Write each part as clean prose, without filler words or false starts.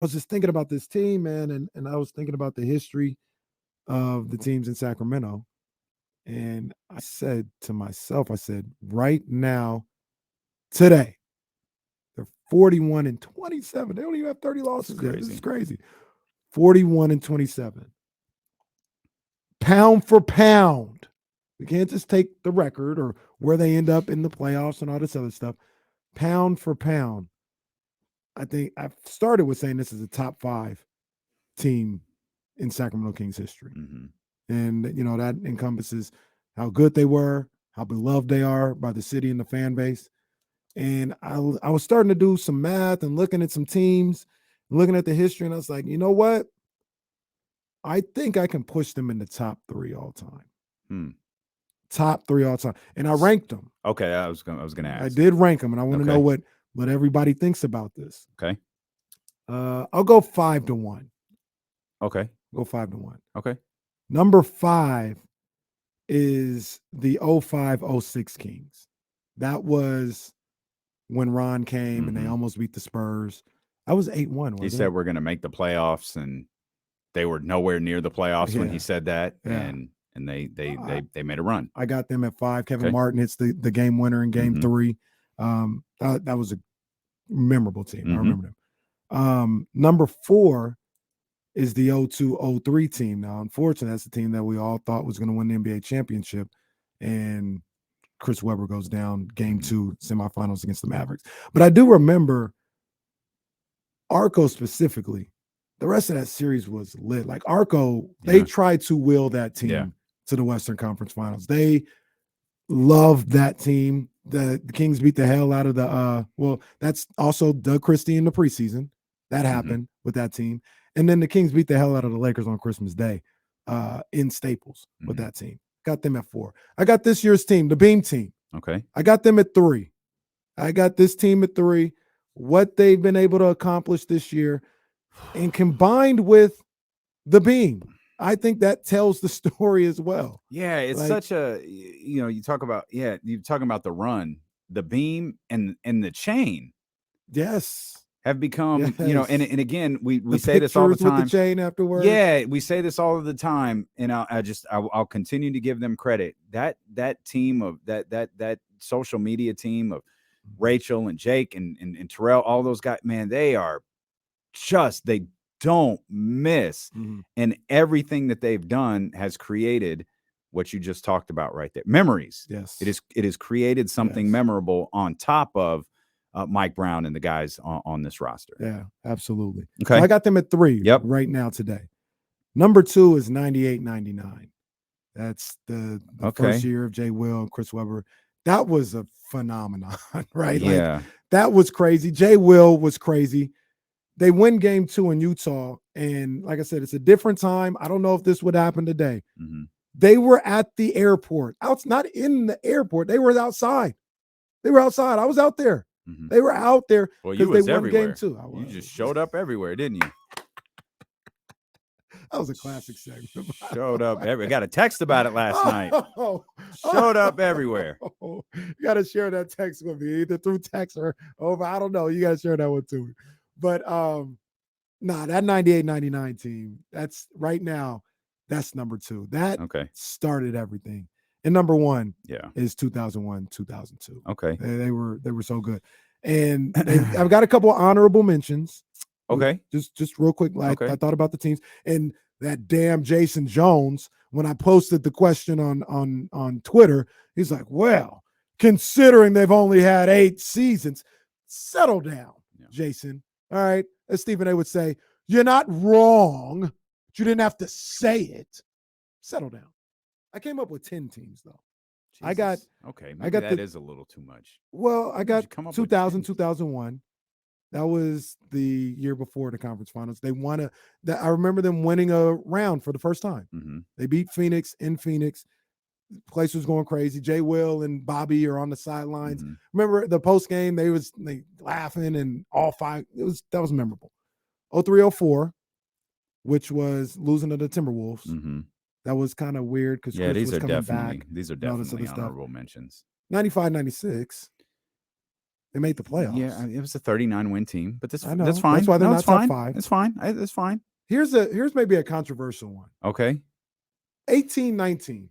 was just thinking about this team, man, and I was thinking about the history of the teams in Sacramento. And I said to myself, I said, right now, today, they're 41 and 27. They don't even have 30 This is losses yet. This is crazy. crazy. 41 and 27. Pound for pound. We can't just take the record or where they end up in the playoffs and all this other stuff. Pound for pound. I think I started with saying this is a top 5 team in Sacramento Kings history. Mm-hmm. And, that encompasses how good they were, how beloved they are by the city and the fan base. And I was starting to do some math and looking at some teams, looking at the history, and I was like, you know what? I think I can push them in the top 3 all time. Hmm. Top 3 all time. And I ranked them. Okay, I was gonna I ask. did rank them, and I want to know Okay. what everybody thinks about this. Okay. I'll go 5-1. Okay. Go 5-1. Okay. Number 5 is the 05-06 Kings. That was when Ron came and they Mm-hmm. almost beat the Spurs. I was 8-1, He wasn't said it? we're gonna make the playoffs, and they were nowhere near the playoffs when he Yeah, said that, yeah. and they they I, they they made a run. I got them at 5. Kevin Okay. Martin hits the game winner in game Mm-hmm. 3. That was a memorable team. I Mm-hmm. remember them. Number 4 is the 02-03 team. Now, unfortunately, that's the team that we all thought was going to win the NBA championship. And Chris Webber goes down game 2 semifinals against the Mavericks. But I do remember Arco specifically. The rest of that series was lit. Like Arco, they tried to will that team to the Western Conference Finals. They loved that team. The Kings beat the hell out of that's also Doug Christie in the preseason. That happened with that team. And then the Kings beat the hell out of the Lakers on Christmas Day in Staples with that team. Got them at 4. I got this year's team, the Beam team. Okay. I got them at 3. I got this team at 3. What they've been able to accomplish this year, and combined with the Beam, I think that tells the story as well. Yeah, it's such a you talk about you're talking about the run, the Beam and the chain Yes. have become, Yes. and again, we The say this all the pictures with the time. chain afterwards. Yeah, we say this all of the time, and I'll continue to give them credit. That team of that social media team of Rachel and Jake and Terrell, all those guys, man, they don't miss. And everything that they've done has created what you just talked about right there. Memories. Yes. It has created something memorable on top of Mike Brown and the guys on this roster. Yeah, absolutely. Okay. So I got them at 3 right now today. Number 2 is 98-99. That's the first year of Jay Will and Chris Webber. That was a phenomenon, right? Yeah. Like, that was crazy. Jay Will was crazy. They win game 2 in Utah. And like I said, it's a different time. I don't know if this would happen today. They were at the airport. Not in the airport. They were outside. I was out there. They were out there because they won game 2. You just showed up everywhere, didn't you? That was a classic segment. Showed up I got a text about it last night. Showed up everywhere. You got to share that text with me, either through text or over. I don't know. You got to share that one too. But that 98-99 team, that's right now, that's number 2. That started everything. And number 1 is 2001-2002. Okay. They were so good. And I've got a couple of honorable mentions. Okay. Just real quick. I thought about the teams and that damn Jason Jones, when I posted the question on Twitter, he's like, well, considering they've only had 8 seasons, settle down, Jason. All right. As Stephen A would say, you're not wrong, but you didn't have to say it. Settle down. I came up with 10 teams though. Jesus. That is a little too much. Well, I got 2000, 2001. That was the year before the conference finals. They won I remember them winning a round for the first time. They beat Phoenix in Phoenix. The place was going crazy. Jay Will and Bobby are on the sidelines. Remember the post game? They laughing and all 5. That was memorable. 03-04, which was losing to the Timberwolves. That was kind of weird because these was are coming definitely back. These are definitely honorable mentions. 95-96. They made the playoffs. Yeah, it was a 39-win team, but I know. that's fine. That's why they're No, not it's top fine. 5. It's fine. It's fine. Here's maybe a controversial one. Okay. 18-19.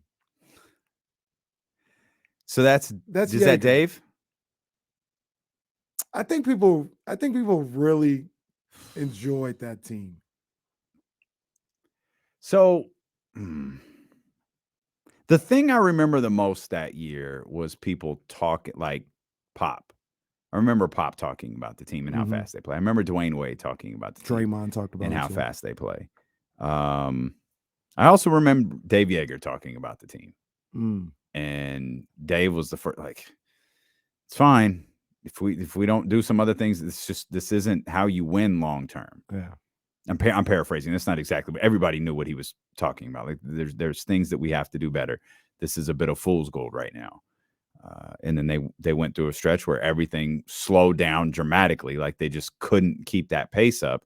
So is that Dave? I think people really enjoyed that team. So the thing I remember the most that year was people talking like Pop. I remember Pop talking about the team and how fast they play. I remember Dwayne Wade talking about the team. Draymond talked about and it how too. fast they play. I also remember Dave Yeager talking about the team. And Dave was the first, like, it's fine. If we don't do some other things, this isn't how you win long term. Yeah. I'm paraphrasing. That's not exactly, but everybody knew what he was talking about. Like there's things that we have to do better. This is a bit of fool's gold right now. And then they went through a stretch where everything slowed down dramatically. Like they just couldn't keep that pace up.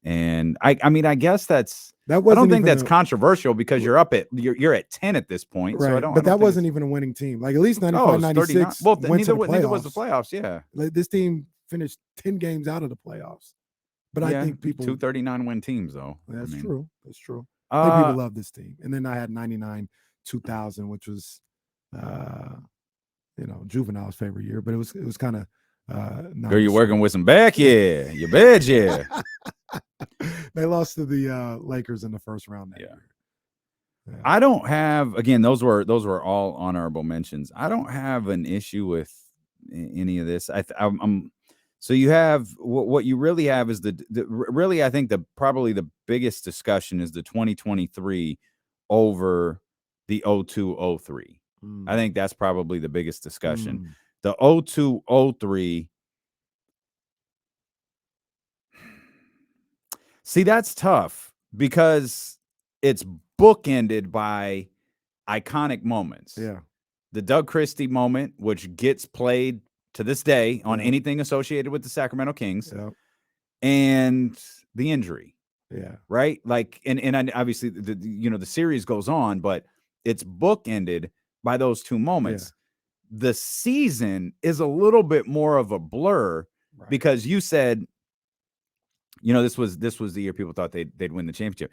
And I mean, I guess I don't think that's controversial because you're at 10 at this point. Right. So but that wasn't even a winning team. Like at least 95, 96. Well, went neither to the playoffs. was the playoffs. Yeah. Like this team finished 10 games out of the playoffs. But I think people 239 win teams though. That's true. That's true. I think people love this team. And then I had 99, 2000, which was Juvenile's favorite year, but it was kind of Girl, you're working with some back, yeah. Your bed, yeah. They lost to the Lakers in the first round that year. Yeah. I don't have, again, those were all honorable mentions. I don't have an issue with any of this. So you have what you really have is really, I think probably the biggest discussion is the 2023 over the 02-03. I think that's probably the biggest discussion. The 02-03. See, that's tough because it's bookended by iconic moments. Yeah. The Doug Christie moment, which gets played to this day on anything associated with the Sacramento Kings, and the injury. Yeah. Right? Like, and obviously the series goes on, but it's bookended by those two moments. Yeah. The season is a little bit more of a blur because you said, this was the year people thought they'd win the championship.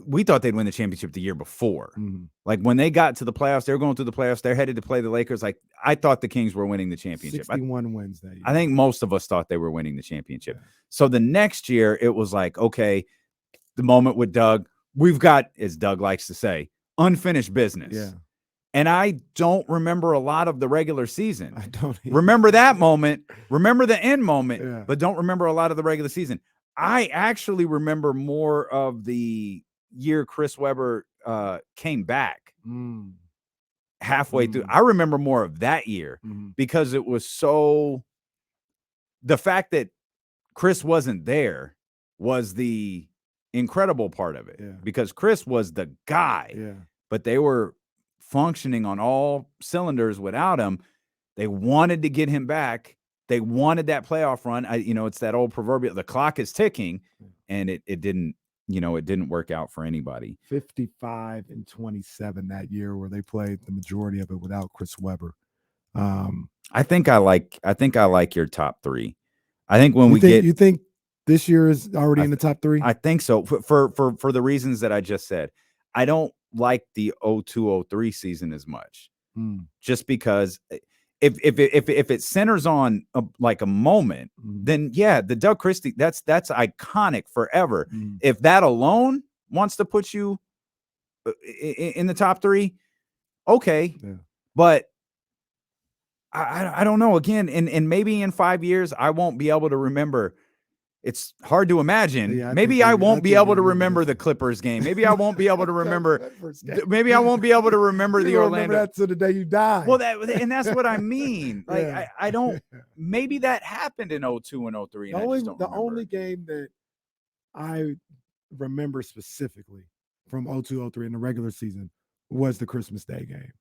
We thought they'd win the championship the year before. Like when they got to the playoffs, they were going through the playoffs. They're headed to play the Lakers. Like I thought the Kings were winning the championship. 61 wins that year. I think most of us thought they were winning the championship. Yeah. So the next year it was like, okay, the moment with Doug, we've got, as Doug likes to say, unfinished business. Yeah. And I don't remember a lot of the regular season. I don't remember that moment, remember the end moment, but don't remember a lot of the regular season. I actually remember more of the year Chris Webber came back halfway through. I remember more of that year because it was the fact that Chris wasn't there was the incredible part of it because Chris was the guy, but they were functioning on all cylinders without him. They wanted to get him back. They wanted that playoff run. It's that old proverbial, the clock is ticking, and it didn't, it didn't work out for anybody. 55-27 that year where they played the majority of it without Chris Webber. I think I like your top three. I think you think this year is already in the top three? I think so for the reasons that I just said. I don't like the 02-03 season as much, just because if it centers on a moment, then the Doug Christie, that's iconic forever. If that alone wants to put you in the top three, okay, but I don't know. Again, and maybe in 5 years I won't be able to remember. It's hard to imagine. Maybe I won't be able to remember the Clippers game. Maybe I won't be able to remember. Maybe I won't be able to remember the Orlando. Remember that to the day you die. Well, and that's what I mean. Like I don't. Maybe that happened in 02 and 03. And the only game that I remember specifically from 02-03 in the regular season was the Christmas Day game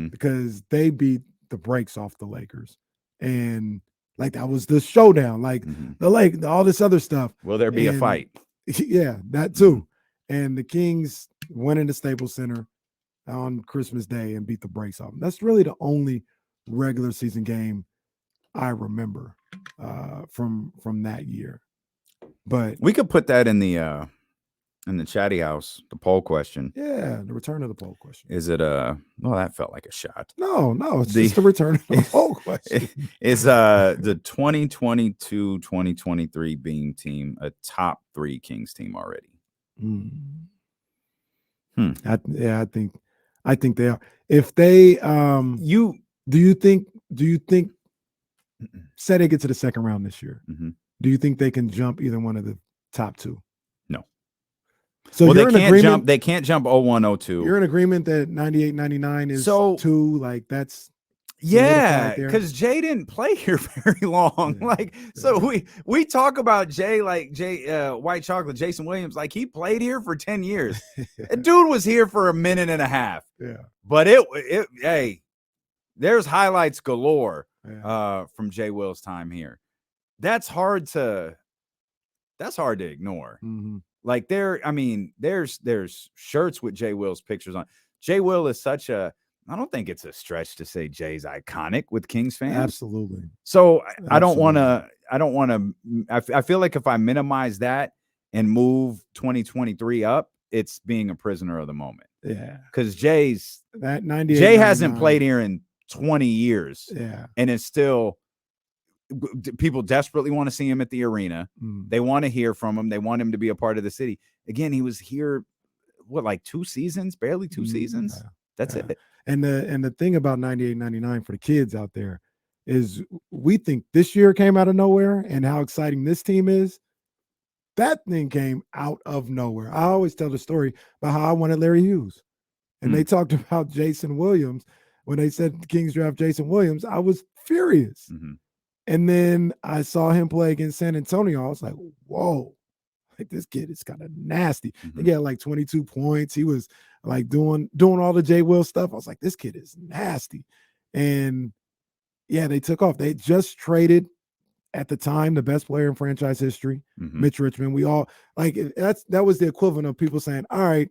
because they beat the brakes off the Lakers and. Like that was the showdown, like the Lake, all this other stuff. Will there be a fight? Yeah, that too. And the Kings went into Staples Center on Christmas Day and beat the brakes off them. That's really the only regular season game I remember from that year. But we could put that in the chatty house, the poll question. yeah, the return of the poll question. Is it well, that felt like a shot. No, it's just the return of the poll question. Is the 2022-2023 Beam team a top 3 Kings team already? I think they are. If they do you think say they get to the second round this year, do you think they can jump either one of the top 2? No. So well, they can't jump 01-02. You're in agreement that 98-99 is 2, like that's yeah, because Jay didn't play here very long. So we talk about Jay like White Chocolate, Jason Williams, like he played here for 10 years. A dude was here for a minute and a half. Yeah. But hey, there's highlights galore from Jay Will's time here. That's hard to ignore. Like there's shirts with Jay Will's pictures on. Jay Will is I don't think it's a stretch to say Jay's iconic with Kings fans. Absolutely. So I don't want to, I feel like if I minimize that and move 2023 up, it's being a prisoner of the moment. Yeah. Because Jay 98 hasn't played here in 20 years. Yeah. And it's still, people desperately want to see him at the arena. They want to hear from him. They want him to be a part of the city. Again, he was here, like 2 seasons, barely 2 seasons. Yeah. That's it. And the thing about 98-99 for the kids out there is we think this year came out of nowhere and how exciting this team is. That thing came out of nowhere. I always tell the story about how I wanted Larry Hughes. And they talked about Jason Williams. When they said the Kings draft Jason Williams, I was furious. And then I saw him play against San Antonio. I was like, whoa, like this kid is kind of nasty. He had like 22 points. He was like doing all the Jay Will stuff. I was like, this kid is nasty. And yeah, they took off. They just traded at the time the best player in franchise history, Mitch Richmond. We all like that was the equivalent of people saying, all right,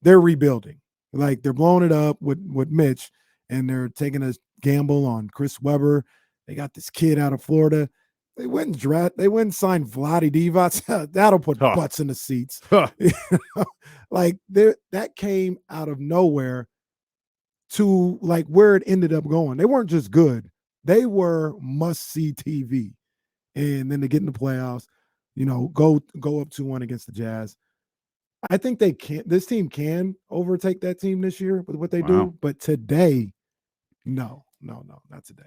they're rebuilding. Like they're blowing it up with Mitch and they're taking a gamble on Chris Webber. They got this kid out of Florida. They went and signed Vlade Divac. That'll put butts in the seats. Like that came out of nowhere to like where it ended up going. They weren't just good. They were must-see TV. And then to get in the playoffs, go up 2-1 against the Jazz. I think this team can overtake that team this year with what they do. But today, no, not today.